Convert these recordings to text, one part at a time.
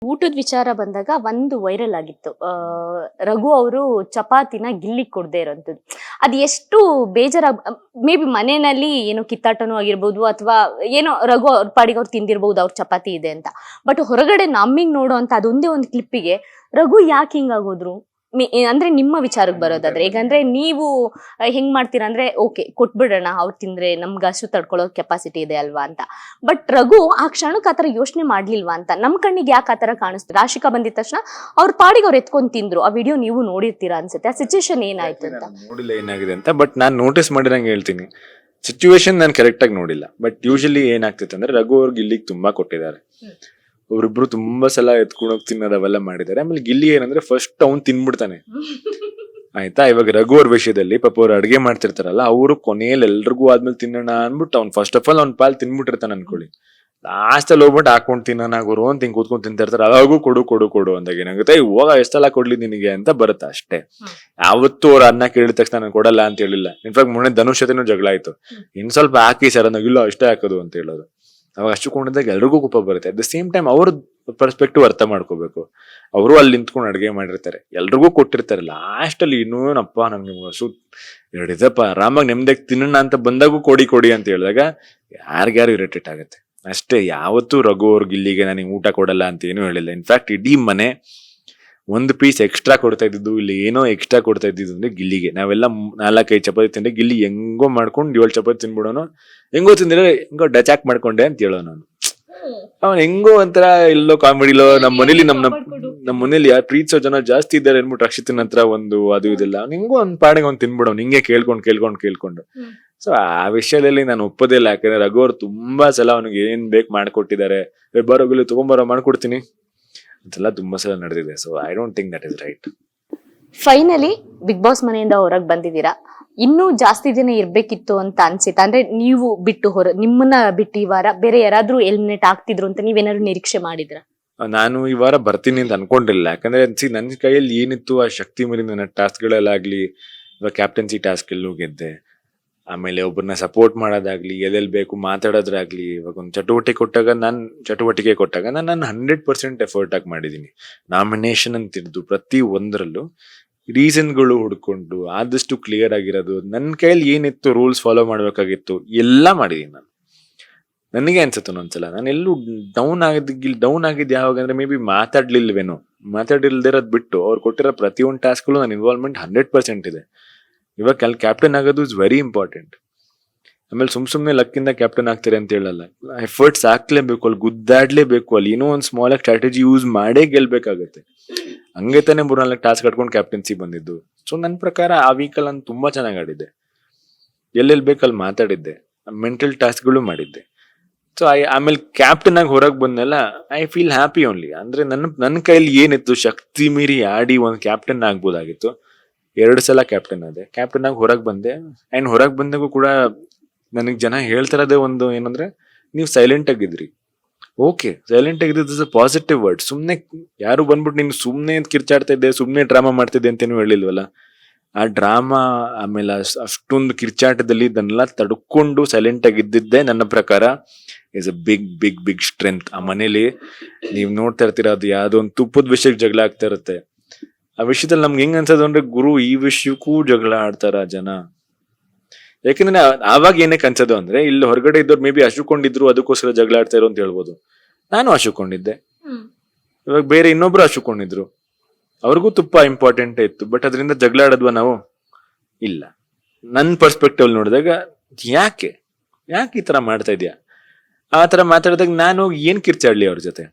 ಊಟದ ವಿಚಾರ ಬಂದಾಗ ಒಂದು ವೈರಲ್ ಆಗಿತ್ತು. ರಘು ಅವರು ಚಪಾತಿನ ಗಿಲ್ಲಿಗ್ ಕೊಡದೆ ಇರೋಂಥದ್ದು. ಅದು ಎಷ್ಟು ಬೇಜಾರಾಗ್ ಮೇ ಬಿ ಮನೆಯಲ್ಲಿ ಏನೋ ಕಿತ್ತಾಟನೂ ಆಗಿರ್ಬೋದು ಅಥವಾ ಏನೋ ರಘು ಅವ್ರ ಪಾಡಿಗೆ ಅವ್ರು ತಿಂದಿರ್ಬೋದು ಅವ್ರ ಚಪಾತಿ ಇದೆ ಅಂತ. ಬಟ್ ಹೊರಗಡೆ ನಮ್ಮಿಂಗ್ ನೋಡೋ ಅಂತ ಅದೊಂದೇ ಒಂದು ಕ್ಲಿಪ್ಪಿಗೆ ರಘು ಯಾಕೆ ಹಿಂಗಾಗೋದ್ರು? ಅಂದ್ರೆ ನಿಮ್ಮ ವಿಚಾರಕ್ಕೆ ಬರೋದಾದ್ರೆ ಈಗಂದ್ರೆ ನೀವು ಹೆಂಗ್ ಮಾಡ್ತೀರಾ ಅಂದ್ರೆ ಓಕೆ ಕೊಟ್ಬಿಡೋಣ ಅವ್ರು ತಿಂದ್ರೆ ನಮ್ಗೆ ಹಸು ತಡ್ಕೊಳ್ಳೋ ಕೆಪಾಸಿಟಿ ಇದೆ ಅಲ್ವಾ ಅಂತ. ಬಟ್ ರಘು ಆ ಕ್ಷಣಕ್ಕೆ ಆತರ ಯೋಚನೆ ಮಾಡ್ಲಿಲ್ವಾ ಅಂತ ನಮ್ ಕಣ್ಣಿಗೆ ಯಾಕೆ ಆತರ ಕಾಣಿಸ್ತು? ರಾಶಿಕಾ ಬಂದಿದ ತಕ್ಷಣ ಅವ್ರ ಪಾಡಿಗೆ ಅವ್ರು ಎತ್ಕೊಂಡ್ ತಿಂದ್ರು. ಆ ವಿಡಿಯೋ ನೀವು ನೋಡಿರ್ತೀರಾ ಅನ್ಸುತ್ತೆ. ಆ ಸಿಚುವೇಶನ್ ಏನಾಯ್ತು ಅಂತ ನೋಡಿಲ್ಲ ಏನಾಗಿದೆ ಅಂತ. ಬಟ್ ನಾನ್ ನೋಟಿಸ್ ಮಾಡಿರಂಗೆ ಹೇಳ್ತೀನಿ, ಸಿಚುವೇಶನ್ ನಾನು ಕರೆಕ್ಟ್ ಆಗಿ ನೋಡಿಲ್ಲ. ಬಟ್ ಯೂಶಲಿ ಏನಾಗ್ತಿತ್ತು ಅಂದ್ರೆ ರಘು ಅವ್ರಿಗೆ ಇಲ್ಲಿಗೆ ತುಂಬಾ ಕೊಟ್ಟಿದ್ದಾರೆ. ಒಬ್ರಿಬ್ರು ತುಂಬಾ ಸಲ ಎತ್ಕೊಂಡೋಗಿ ತಿನ್ನೋದು ಅವೆಲ್ಲ ಮಾಡಿದ್ದಾರೆ. ಆಮೇಲೆ ಗಿಲ್ಲಿ ಏನಂದ್ರೆ ಫಸ್ಟ್ ಅವ್ನ್ ತಿನ್ಬಿಡ್ತಾನೆ ಆಯ್ತಾ. ಇವಾಗ ರಘು ಅವ್ರ ವಿಷಯದಲ್ಲಿ ಪಾಪ ಅವ್ರು ಅಡ್ಗೆ ಮಾಡ್ತಿರ್ತಾರಲ್ಲ, ಅವರು ಕೊನೆಯಲ್ಲಿ ಎಲ್ರಿಗೂ ಆದ್ಮೇಲೆ ತಿನ್ನೋಣ ಅನ್ಬಿಟ್ಟು ಅವ್ನ್ ಫಸ್ಟ್ ಆಫ್ ಆಲ್ ಅವ್ನ್ ಪಾಲ್ ತಿನ್ಬಿಟ್ಟಿರ್ತಾನೆ ಅನ್ಕೊಳ್ಳಿ. ಲಾಸ್ಟ್ ಅಲ್ಲಿ ಹೋಗ್ಬಿಟ್ಟು ಹಾಕೊಂಡ್ ತಿನ್ನೋಣ ಗುರು ಅಂತ ಹಿಂಗ್ ಕೂತ್ಕೊಂಡ್ ತಿಂತಾ ಇರ್ತಾರೆ. ಅವಾಗೂ ಕೊಡು ಕೊಡು ಕೊಡು ಅಂದಾಗ ಏನಾಗುತ್ತೆ, ಇವಾಗ ಎಷ್ಟೆಲ್ಲ ಕೊಡ್ಲಿ ನಿನಗೆ ಅಂತ ಬರುತ್ತೆ ಅಷ್ಟೇ. ಯಾವತ್ತೂ ಅವ್ರ ಅನ್ನ ಕೇಳಿದ ತಕ್ಷಣ ನಾನು ಕೊಡಲ್ಲ ಅಂತ ಹೇಳಿಲ್ಲ. ಇನ್ಫಾಕ್ಟ್ ಮೊನ್ನೆ ಧನುಷ್ ಜೊತೆನೂ ಜಗಳ ಆಯ್ತು, ಇನ್ ಸ್ವಲ್ಪ ಹಾಕಿ ಸರ್ ಅನ್ನೋ, ಇಲ್ಲ ಅಷ್ಟೇ ಹಾಕೋದು ಅಂತ ಹೇಳೋದು. ಅವಾಗ ಅಷ್ಟು ಕೊಂಡಿದ್ದಾಗ ಎಲ್ರಿಗೂ ಕೋಪ ಬರುತ್ತೆ. ಅಟ್ ದ ಸೇಮ್ ಟೈಮ್ ಅವ್ರ ಪರ್ಸ್ಪೆಕ್ಟಿವ್ ಅರ್ಥ ಮಾಡ್ಕೋಬೇಕು. ಅವರು ಅಲ್ಲಿ ನಿಂತ್ಕೊಂಡು ಅಡ್ಗೆ ಮಾಡಿರ್ತಾರೆ, ಎಲ್ರಿಗೂ ಕೊಟ್ಟಿರ್ತಾರೆ. ಲಾಸ್ಟ್ ಅಲ್ಲಿ ಇನ್ನೂನಪ್ಪ ನನ್ಗೆ ಹಸು ಎರಡಿದಪ್ಪ ಆರಾಮಾಗಿ ನೆಮ್ಮದಿಯಾಗಿ ತಿನ್ನೋಣ ಅಂತ ಬಂದಾಗೂ ಕೊಡಿ ಕೊಡಿ ಅಂತ ಹೇಳಿದಾಗ ಯಾರಿಗ್ಯಾರು ಇರಿಟೇಟ್ ಆಗುತ್ತೆ ಅಷ್ಟೇ. ಯಾವತ್ತೂ ರಘು ಅವ್ರಿಗೆ ಇಲ್ಲಿಗೆ ನನಗೆ ಊಟ ಕೊಡಲ್ಲ ಅಂತ ಏನೂ ಹೇಳಿಲ್ಲ. ಇನ್ಫ್ಯಾಕ್ಟ್ ಇಡೀ ಮನೆ ಒಂದು ಪೀಸ್ ಎಕ್ಸ್ಟ್ರಾ ಕೊಡ್ತಾ ಇದ್ದಿದ್ದು, ಇಲ್ಲಿ ಏನೋ ಎಕ್ಸ್ಟ್ರಾ ಕೊಡ್ತಾ ಇದ್ದಿದ್ದು ಅಂದ್ರೆ ಗಿಲ್ಲಿಗೆ. ನಾವೆಲ್ಲ 4-5 ಚಪಾತಿ ತಿಂದ್ರೆ ಗಿಲ್ಲಿ ಹೆಂಗೋ ಮಾಡ್ಕೊಂಡು 7 ಚಪಾತಿ ತಿನ್ಬಿಡೋನು. ಹೆಂಗೋ ತಿಂದ್ರೆ ಹೆಂಗೋ ಡಚಾಕ್ ಮಾಡ್ಕೊಂಡೆ ಅಂತ ಹೇಳೋ ನಾನು. ಅವನ್ ಹೆಂಗೋ ಒಂಥರ ಎಲ್ಲೋ ಕಾಮಿಡಿಲೋ ನಮ್ಮ ಮನೇಲಿ ನಮ್ಮ ಮನೇಲಿ ಯಾರು ಪ್ರೀತಿಸೋ ಜನ ಜಾಸ್ತಿ ಇದ್ದಾರೆ ಅನ್ಬಿಟ್ಟು ರಕ್ಷಿತನ ಹತ್ರ ಒಂದು ಅದು ಇದೆಲ್ಲ ಹಿಂಗೋ ಒಂದ್ ಪಾಡಿಗೆ ಅವ್ನು ತಿನ್ಬಿಡೋನು ಹಿಂಗೆ ಕೇಳ್ಕೊಂಡು. ಸೊ ಆ ವಿಷಯದಲ್ಲಿ ನಾನು ಒಪ್ಪೋದೇ ಇಲ್ಲ. ಯಾಕಂದ್ರೆ ರಘು ಅವ್ರು ತುಂಬಾ ಸಲ ಅವನಿಗೆ ಏನ್ ಬೇಕು ಮಾಡ್ಕೊಟ್ಟಿದ್ದಾರೆ. ಬರೋಗಲ್ಲಿ ತಗೊಂಬರೋ ಮಾಡ್ಕೊಡ್ತೀನಿ ಅಂತೆಲ್ಲ ತುಂಬಾ ಸಲ ನಡೆದಿದೆ. So I don't think that is right. Finally big boss ಮನೆಯಿಂದ ಹೊರಗೆ ಬಂದಿದ್ದೀರಾ. ಇನ್ನೂ ಜಾಸ್ತಿ ದಿನ ಇರ್ಬೇಕಿತ್ತು ಅಂತ ಅನ್ಸಿತ್ತ? ಅಂದ್ರೆ ನೀವು ಬಿಟ್ಟು ನಿಮ್ಮನ್ನ ಬಿಟ್ಟು ಈ ವಾರ ಬೇರೆ ಯಾರಾದ್ರೂ ಎಲಿಮಿನೇಟ್ ಆಗ್ತಿದ್ರು ಅಂತ ನೀವೇನಾದ್ರು ನಿರೀಕ್ಷೆ ಮಾಡಿದ್ರ? ನಾನು ಈ ವಾರ ಬರ್ತೀನಿ ಅಂತ ಅನ್ಕೊಂಡಿಲ್ಲ. ಯಾಕಂದ್ರೆ ನನ್ನ ಕೈಯಲ್ಲಿ ಏನಿತ್ತು ಆ ಶಕ್ತಿ ಮೀರಿ ನನ್ನ ಟಾಸ್ಕ್ ಗಳಲ್ಲಾಗ್ಲಿ, ಇವಾಗ ಕ್ಯಾಪ್ಟನ್ಸಿ ಟಾಸ್ಕ್ ಎಲ್ಲೂ ಗೆದ್ದೆ. ಆಮೇಲೆ ಒಬ್ಬರನ್ನ ಸಪೋರ್ಟ್ ಮಾಡೋದಾಗ್ಲಿ, ಎಲ್ಲೆಲ್ಲಿ ಬೇಕು ಮಾತಾಡೋದ್ರಾಗ್ಲಿ, ಇವಾಗ ಒಂದು ಚಟುವಟಿಕೆ ಕೊಟ್ಟಾಗ ನಾನು 100% ಎಫರ್ಟ್ ಆಗಿ ಮಾಡಿದೀನಿ. ನಾಮಿನೇಷನ್ ಅಂತಿದ್ದು ಪ್ರತಿ ಒಂದರಲ್ಲೂ ರೀಸನ್ಗಳು ಹುಡ್ಕೊಂಡು ಆದಷ್ಟು ಕ್ಲಿಯರ್ ಆಗಿರೋದು, ನನ್ನ ಕೈಯಲ್ಲಿ ಏನಿತ್ತು ರೂಲ್ಸ್ ಫಾಲೋ ಮಾಡ್ಬೇಕಾಗಿತ್ತು ಎಲ್ಲ ಮಾಡಿದೀನಿ ನಾನು. ನನಗೆ ಅನ್ಸುತ್ತೆ ಒಂದೊಂದ್ಸಲ ನಾನು ಎಲ್ಲೂ ಡೌನ್ ಆಗಿದ್ದು ಯಾವಾಗ ಅಂದ್ರೆ ಮೇ ಬಿ ಮಾತಾಡಿಲ್ದಿರೋದ್ ಬಿಟ್ಟು ಅವ್ರು ಕೊಟ್ಟಿರೋ ಪ್ರತಿಯೊಂದು ಟಾಸ್ಕ್ಗಳು ನನ್ನ ಇನ್ವಾಲ್ವ್ಮೆಂಟ್ 100% ಇದೆ. ಇವಾಗ ಕ್ಯಾಪ್ಟನ್ ಆಗೋದು ಇಸ್ ವೆರಿ ಇಂಪಾರ್ಟೆಂಟ್. ಆಮೇಲೆ ಸುಮ್ನೆ ಲಕ್ಕಿಂದ ಕ್ಯಾಪ್ಟನ್ ಆಗ್ತಾರೆ ಅಂತ ಹೇಳಲ್ಲ. ಎಫರ್ಟ್ಸ್ ಹಾಕ್ಲೇಬೇಕು, ಅಲ್ಲಿ ಗುದ್ದಾಡ್ಲೇಬೇಕು, ಅಲ್ಲಿ ಏನೋ ಒಂದು ಸ್ಮಾಲ್ ಸ್ಟ್ರಾಟಜಿ ಯೂಸ್ ಮಾಡೇ ಗೆಲ್ಬೇಕಾಗತ್ತೆ. ಹಂಗೆ ತಾನೇ 3-4 ಟಾಸ್ಕ್ ಕಟ್ಕೊಂಡು ಕ್ಯಾಪ್ಟನ್ಸಿ ಬಂದಿದ್ದು. ಸೊ ನನ್ನ ಪ್ರಕಾರ ಆ ವೀಕಲ್ಲಿ ನಾನು ತುಂಬಾ ಚೆನ್ನಾಗಿ ಆಡಿದ್ದೆ, ಎಲ್ಲೆಲ್ಲಿ ಬೇಕಲ್ಲಿ ಮಾತಾಡಿದ್ದೆ, ಮೆಂಟಲ್ ಟಾಸ್ಕ್ಗಳು ಮಾಡಿದ್ದೆ. ಸೊ ಆಮೇಲೆ ಕ್ಯಾಪ್ಟನ್ ಆಗಿ ಹೊರಗೆ ಬಂದೆಲ್ಲ ಐ ಫೀಲ್ ಹ್ಯಾಪಿ ಓನ್ಲಿ. ಅಂದ್ರೆ ನನ್ನ ಕೈಯಲ್ಲಿ ಏನಿತ್ತು ಶಕ್ತಿ ಮೀರಿ ಆಡಿ ಒಂದು ಕ್ಯಾಪ್ಟನ್ ಆಗ್ಬೋದಾಗಿತ್ತು. 2 ಸಲ ಕ್ಯಾಪ್ಟನ್ ಆದೆ, ಕ್ಯಾಪ್ಟನ್ ಆಗಿ ಹೊರಗೆ ಬಂದೆ. ಅಂಡ್ ಹೊರಗೆ ಬಂದಾಗೂ ಕೂಡ ನನಗೆ ಜನ ಹೇಳ್ತಿರೋದೇ ಒಂದು ಏನಂದ್ರೆ, ನೀವು ಸೈಲೆಂಟ್ ಆಗಿದ್ರಿ. ಓಕೆ, ಸೈಲೆಂಟ್ ಆಗಿದ್ದು ಪಾಸಿಟಿವ್ ವರ್ಡ್. ಸುಮ್ನೆ ಯಾರು ಬಂದ್ಬಿಟ್ಟು ನೀನು ಸುಮ್ನೆ ಕಿರ್ಚಾಡ್ತಾ ಇದ್ದೆ, ಸುಮ್ನೆ ಡ್ರಾಮಾ ಮಾಡ್ತಿದ್ದೆ ಅಂತೇನು ಹೇಳಿಲ್ವಲ್ಲ. ಆ ಡ್ರಾಮಾ ಆಮೇಲೆ ಅಷ್ಟೊಂದು ಕಿರ್ಚಾಟದಲ್ಲಿ ಇದನ್ನೆಲ್ಲ ತಡ್ಕೊಂಡು ಸೈಲೆಂಟ್ ಆಗಿದ್ದಿದ್ದೆ ನನ್ನ ಪ್ರಕಾರ ಇಸ್ ಅ ಬಿಗ್ ಸ್ಟ್ರೆಂತ್. ಆ ಮನೇಲಿ ನೀವು ನೋಡ್ತಾ ಇರ್ತೀರ, ಅದು ಯಾವ್ದೋ ಒಂದು ತುಪ್ಪದ ವಿಷಯಕ್ಕೆ ಜಗಳ ಆಗ್ತಾ ಇರುತ್ತೆ. ಆ ವಿಷಯದಲ್ಲಿ ನಮ್ಗೆ ಹೆಂಗ್ ಅನ್ಸೋದು ಅಂದ್ರೆ, ಗುರು ಈ ವಿಷಯಕ್ಕೂ ಜಗಳ ಆಡ್ತಾರ ಜನ. ಯಾಕಂದ್ರೆ ಆವಾಗ ಏನಕ್ಕೆ ಅನ್ಸೋದು ಅಂದ್ರೆ, ಇಲ್ಲಿ ಹೊರಗಡೆ ಇದ್ದವ್ರು ಮೇ ಬಿ ಹಶುಕೊಂಡಿದ್ರು ಅದಕ್ಕೋಸ್ಕರ ಜಗಳ ಆಡ್ತಾ ಇರೋ ಅಂತ ಹೇಳ್ಬೋದು. ನಾನು ಹಶುಕೊಂಡಿದ್ದೆ, ಇವಾಗ ಬೇರೆ ಇನ್ನೊಬ್ರು ಹಶುಕೊಂಡಿದ್ರು, ಅವ್ರಿಗೂ ತುಪ್ಪ ಇಂಪಾರ್ಟೆಂಟ್ ಇತ್ತು. ಬಟ್ ಅದರಿಂದ ಜಗಳ ಆಡದ್ವಾ ನಾವು? ಇಲ್ಲ. ನನ್ನ ಪರ್ಸ್ಪೆಕ್ಟಿವ್ ನೋಡಿದಾಗ ಯಾಕೆ ಈ ತರ ಮಾಡ್ತಾ ಇದ್ಯಾ? ಆ ತರ ಮಾತಾಡಿದಾಗ ನಾನು ಏನ್ ಕಿರ್ಚಾಡ್ಲಿ ಅವ್ರ ಜೊತೆ?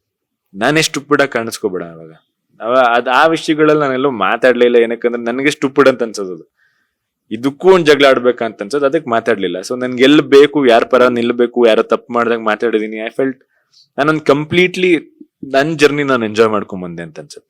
ನಾನೆಷ್ಟು ಉಪ್ಪಿಡ ಕಾಣಿಸ್ಕೋಬೇಡ. ಅವಾಗ ಆ ವಿಷಯಗಳಲ್ಲಿ ನಾನೆಲ್ಲೋ ಮಾತಾಡ್ಲೇ ಇಲ್ಲ. ಏನಕ್ಕಂದ್ರೆ ನನಗೆ ಸ್ಟುಪಿಡ್ ಅಂತ ಅನ್ಸೋದು. ಇದಕ್ಕೂ ಒಂದ್ ಜಗಳ ಆಡ್ಬೇಕಂತ ಅನ್ಸೋದು, ಅದಕ್ಕೆ ಮಾತಾಡ್ಲಿಲ್ಲ. ಸೊ ನನ್ಗೆ ಎಲ್ಲಿ ಬೇಕು, ಯಾರ ಪರ ನಿಲ್ಬೇಕು, ಯಾರೋ ತಪ್ಪು ಮಾಡ್ದಾಗ ಮಾತಾಡಿದೀನಿ. ಐ ಫೆಲ್ಟ್ ನಾನೊಂದು ಕಂಪ್ಲೀಟ್ಲಿ ನನ್ನ ಜರ್ನಿ ನಾನು ಎಂಜಾಯ್ ಮಾಡ್ಕೊಂಡ್ ಬಂದೆ ಅಂತ ಅನ್ಸುತ್ತೆ.